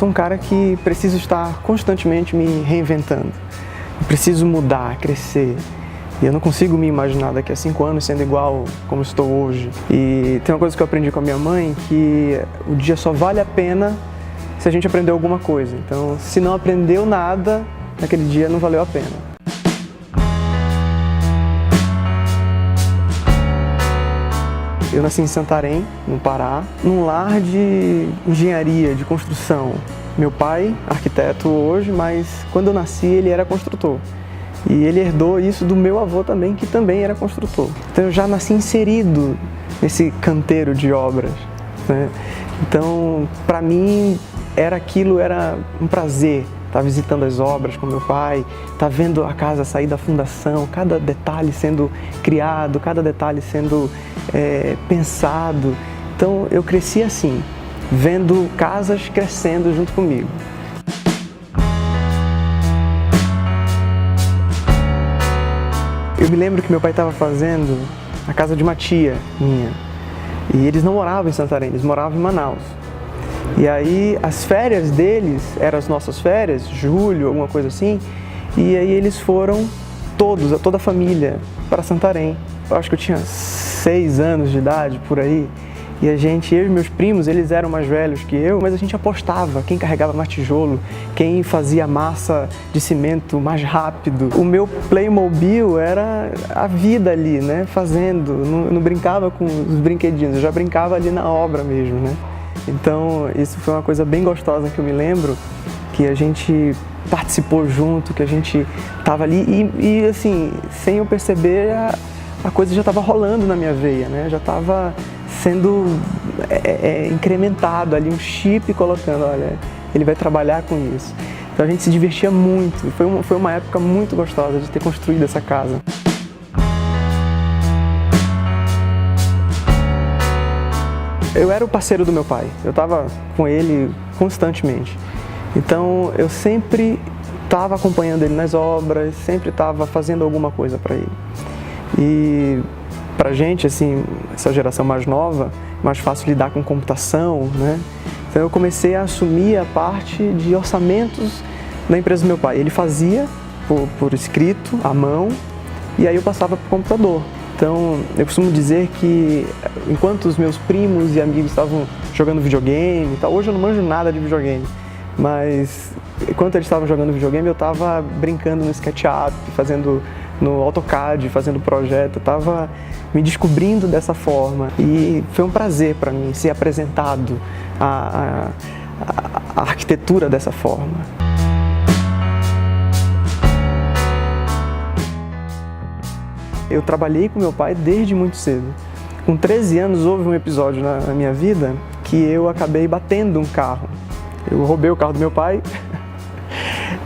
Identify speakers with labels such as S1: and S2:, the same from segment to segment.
S1: sou um cara que preciso estar constantemente me reinventando. Eu preciso mudar, crescer. E eu não consigo me imaginar daqui a 5 anos sendo igual como estou hoje. E tem uma coisa que eu aprendi com a minha mãe, que o dia só vale a pena se a gente aprendeu alguma coisa. Então, se não aprendeu nada, naquele dia não valeu a pena. Eu nasci em Santarém, no Pará, num lar de engenharia, de construção. Meu pai, arquiteto hoje, mas quando eu nasci ele era construtor. E ele herdou isso do meu avô também, que também era construtor. Então eu já nasci inserido nesse canteiro de obras, né? Então, para mim, era um prazer estar visitando as obras com meu pai, estar vendo a casa sair da fundação, cada detalhe sendo criado, cada detalhe sendo pensado. Então eu cresci assim, vendo casas crescendo junto comigo. Eu me lembro que meu pai estava fazendo a casa de uma tia minha, e eles não moravam em Santarém, eles moravam em Manaus. E aí as férias deles, eram as nossas férias, julho, alguma coisa assim, e aí eles foram toda a família, para Santarém. Eu acho que eu tinha 6 anos de idade, por aí, e eu e meus primos, eles eram mais velhos que eu, mas a gente apostava quem carregava mais tijolo, quem fazia massa de cimento mais rápido. O meu Playmobil era a vida ali, né, fazendo, não brincava com os brinquedinhos, eu já brincava ali na obra mesmo, né. Então, isso foi uma coisa bem gostosa que eu me lembro, que a gente participou junto, que a gente estava ali e assim, sem eu perceber, a coisa já estava rolando na minha veia, né? Já estava sendo incrementado ali, um chip colocando, olha, ele vai trabalhar com isso. Então a gente se divertia muito, foi uma época muito gostosa de ter construído essa casa. Eu era o parceiro do meu pai, eu estava com ele constantemente. Então eu sempre estava acompanhando ele nas obras, sempre estava fazendo alguma coisa para ele. E pra gente, assim, essa geração mais nova, mais fácil lidar com computação, né? Então eu comecei a assumir a parte de orçamentos da empresa do meu pai. Ele fazia por escrito, à mão, e aí eu passava para o computador. Então, eu costumo dizer que enquanto os meus primos e amigos estavam jogando videogame e tal, hoje eu não manjo nada de videogame, mas enquanto eles estavam jogando videogame, eu estava brincando no SketchUp, fazendo no AutoCAD, fazendo projeto, eu estava me descobrindo dessa forma. E foi um prazer para mim ser apresentado a arquitetura dessa forma. Eu trabalhei com meu pai desde muito cedo. Com 13 anos houve um episódio na minha vida que eu acabei batendo um carro. Eu roubei o carro do meu pai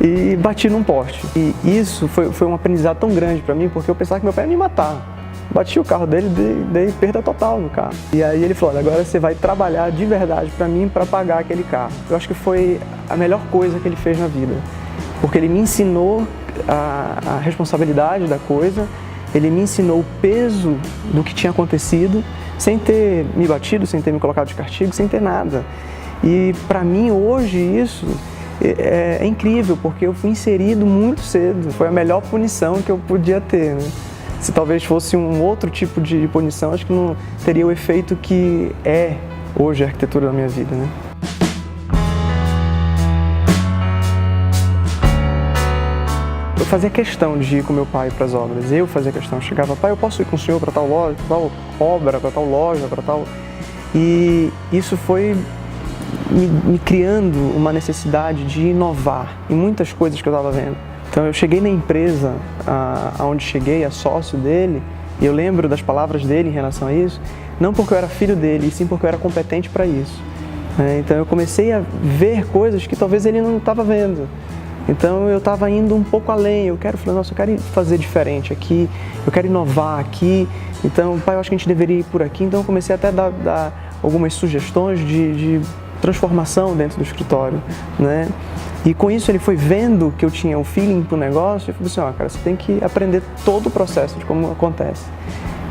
S1: e bati num poste. E isso foi um aprendizado tão grande para mim, porque eu pensava que meu pai ia me matar. Bati o carro dele, dei perda total no carro. E aí ele falou, olha, agora você vai trabalhar de verdade para mim para pagar aquele carro. Eu acho que foi a melhor coisa que ele fez na vida, porque ele me ensinou a responsabilidade da coisa. Ele me ensinou o peso do que tinha acontecido, sem ter me batido, sem ter me colocado de castigo, sem ter nada. E para mim hoje isso é incrível, porque eu fui inserido muito cedo. Foi a melhor punição que eu podia ter, né? Se talvez fosse um outro tipo de punição, acho que não teria o efeito que é hoje a arquitetura da minha vida, né? Eu fazia questão de ir com meu pai para as obras, eu fazia questão, chegava, pai, eu posso ir com o senhor para tal loja, para tal obra, para tal loja, para tal... E isso foi me criando uma necessidade de inovar em muitas coisas que eu estava vendo. Então eu cheguei na empresa aonde cheguei, a sócio dele, e eu lembro das palavras dele em relação a isso, não porque eu era filho dele, e sim porque eu era competente para isso. Então eu comecei a ver coisas que talvez ele não estava vendo. Então eu estava indo um pouco além, eu quero fazer diferente aqui, eu quero inovar aqui, então, pai, eu acho que a gente deveria ir por aqui, então eu comecei até a dar algumas sugestões de transformação dentro do escritório, né? E com isso ele foi vendo que eu tinha um feeling para o negócio e falou assim, ó, cara, você tem que aprender todo o processo de como acontece.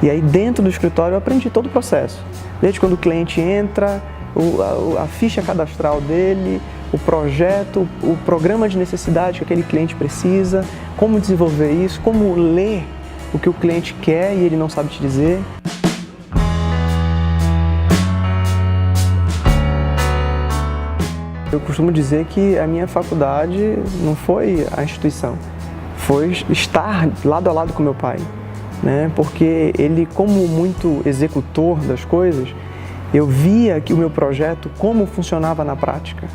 S1: E aí dentro do escritório eu aprendi todo o processo, desde quando o cliente entra, a ficha cadastral dele, o projeto, o programa de necessidade que aquele cliente precisa, como desenvolver isso, como ler o que o cliente quer e ele não sabe te dizer. Eu costumo dizer que a minha faculdade não foi a instituição, foi estar lado a lado com meu pai, né? Porque ele, como muito executor das coisas, eu via que o meu projeto, como funcionava na prática.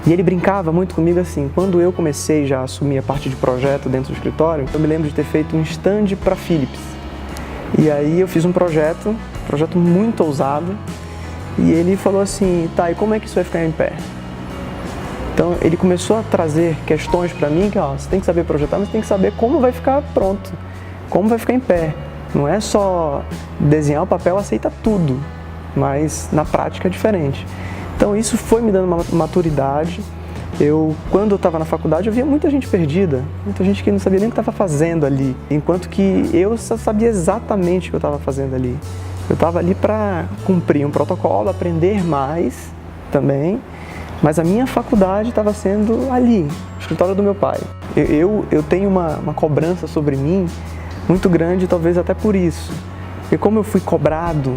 S1: E ele brincava muito comigo assim, quando eu comecei já a assumir a parte de projeto dentro do escritório, eu me lembro de ter feito um stand para Philips. E aí eu fiz um projeto muito ousado, e ele falou assim, tá, e como é que isso vai ficar em pé? Então ele começou a trazer questões para mim que, ó, você tem que saber projetar, mas você tem que saber como vai ficar pronto, como vai ficar em pé. Não é só desenhar o papel, aceita tudo, mas na prática é diferente. Então isso foi me dando uma maturidade. Quando eu estava na faculdade, eu via muita gente perdida, muita gente que não sabia nem o que estava fazendo ali, enquanto que eu só sabia exatamente o que eu estava fazendo ali. Eu estava ali para cumprir um protocolo, aprender mais também, mas a minha faculdade estava sendo ali, o escritório do meu pai. Eu tenho uma cobrança sobre mim muito grande, talvez até por isso. Porque como eu fui cobrado,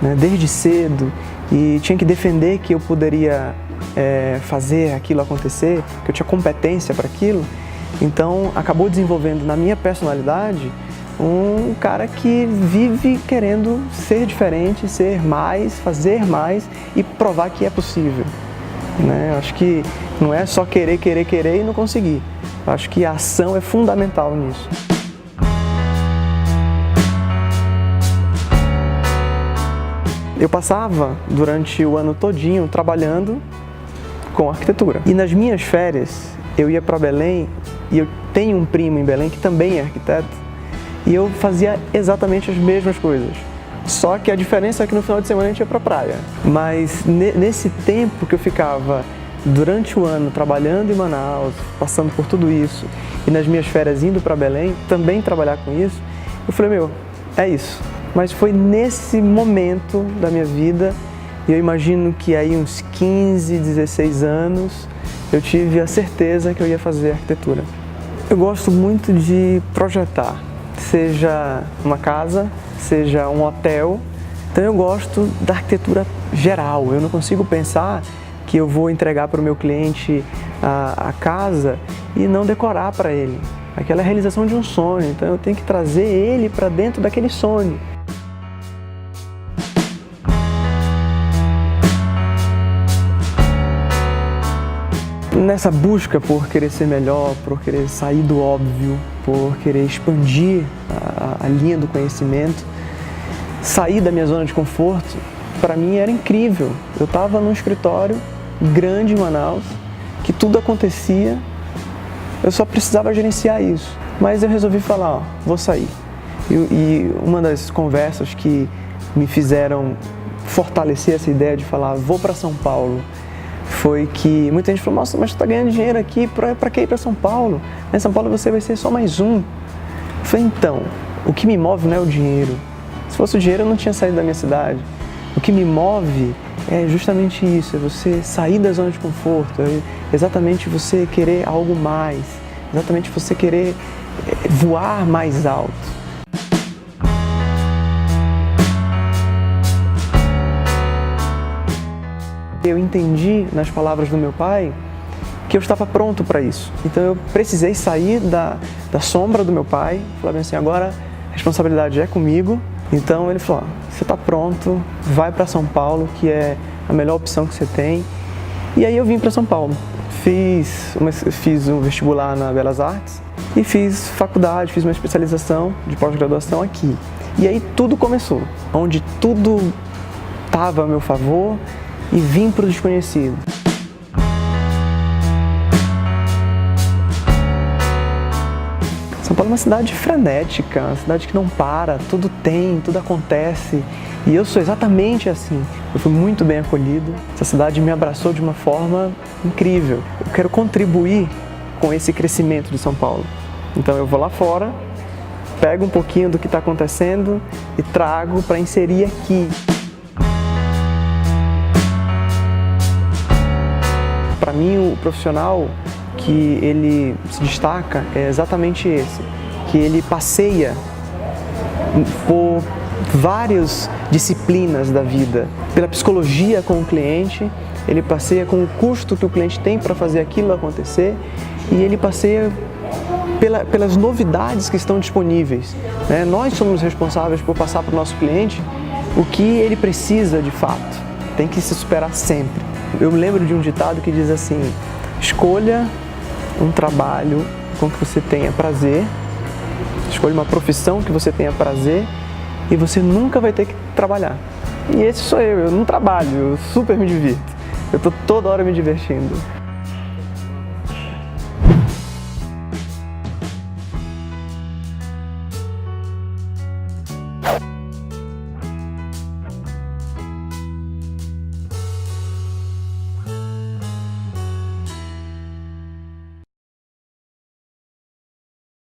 S1: né, desde cedo, e tinha que defender que eu poderia fazer aquilo acontecer, que eu tinha competência para aquilo, então acabou desenvolvendo na minha personalidade um cara que vive querendo ser diferente, ser mais, fazer mais e provar que é possível. Né? Acho que não é só querer e não conseguir. Acho que a ação é fundamental nisso. Eu passava durante o ano todinho trabalhando com arquitetura. E nas minhas férias eu ia para Belém, e eu tenho um primo em Belém que também é arquiteto, e eu fazia exatamente as mesmas coisas. Só que a diferença é que no final de semana a gente ia para a praia. Mas nesse tempo que eu ficava durante o ano trabalhando em Manaus, passando por tudo isso, e nas minhas férias indo para Belém, também trabalhar com isso, eu falei, é isso. Mas foi nesse momento da minha vida, e eu imagino que aí uns 15, 16 anos, eu tive a certeza que eu ia fazer arquitetura. Eu gosto muito de projetar, seja uma casa, seja um hotel. Então eu gosto da arquitetura geral. Eu não consigo pensar que eu vou entregar para o meu cliente a casa e não decorar para ele. Aquela é a realização de um sonho, então eu tenho que trazer ele para dentro daquele sonho. Nessa busca por querer ser melhor, por querer sair do óbvio, por querer expandir a linha do conhecimento, sair da minha zona de conforto, para mim era incrível. Eu estava num escritório grande em Manaus, que tudo acontecia, eu só precisava gerenciar isso. Mas eu resolvi falar, vou sair. E uma das conversas que me fizeram fortalecer essa ideia de falar, vou para São Paulo, foi que muita gente falou, nossa, mas tu tá ganhando dinheiro aqui, pra que ir para São Paulo? Em São Paulo você vai ser só mais um. Eu falei, então, o que me move não é o dinheiro. Se fosse o dinheiro eu não tinha saído da minha cidade. O que me move é justamente isso, é você sair da zona de conforto, é exatamente você querer algo mais, exatamente você querer voar mais alto. Eu entendi nas palavras do meu pai que eu estava pronto para isso. Então eu precisei sair da sombra do meu pai, falar bem assim, agora a responsabilidade é comigo. Então ele falou, você está pronto, vai para São Paulo, que é a melhor opção que você tem. E aí eu vim para São Paulo. Fiz um vestibular na Belas Artes e fiz faculdade, fiz uma especialização de pós-graduação aqui. E aí tudo começou, onde tudo estava a meu favor, e vim para o desconhecido. São Paulo é uma cidade frenética, uma cidade que não para, tudo acontece. E eu sou exatamente assim. Eu fui muito bem acolhido, essa cidade me abraçou de uma forma incrível. Eu quero contribuir com esse crescimento de São Paulo. Então eu vou lá fora, pego um pouquinho do que está acontecendo e trago para inserir aqui. para mim, o profissional que ele se destaca é exatamente esse, que ele passeia por várias disciplinas da vida, pela psicologia com o cliente, ele passeia com o custo que o cliente tem para fazer aquilo acontecer e ele passeia pelas novidades que estão disponíveis, né? Nós somos responsáveis por passar para o nosso cliente o que ele precisa de fato, tem que se superar sempre. Eu me lembro de um ditado que diz assim: escolha um trabalho com que você tenha prazer, escolha uma profissão que você tenha prazer e você nunca vai ter que trabalhar. E esse sou eu não trabalho, eu super me divirto, eu estou toda hora me divertindo.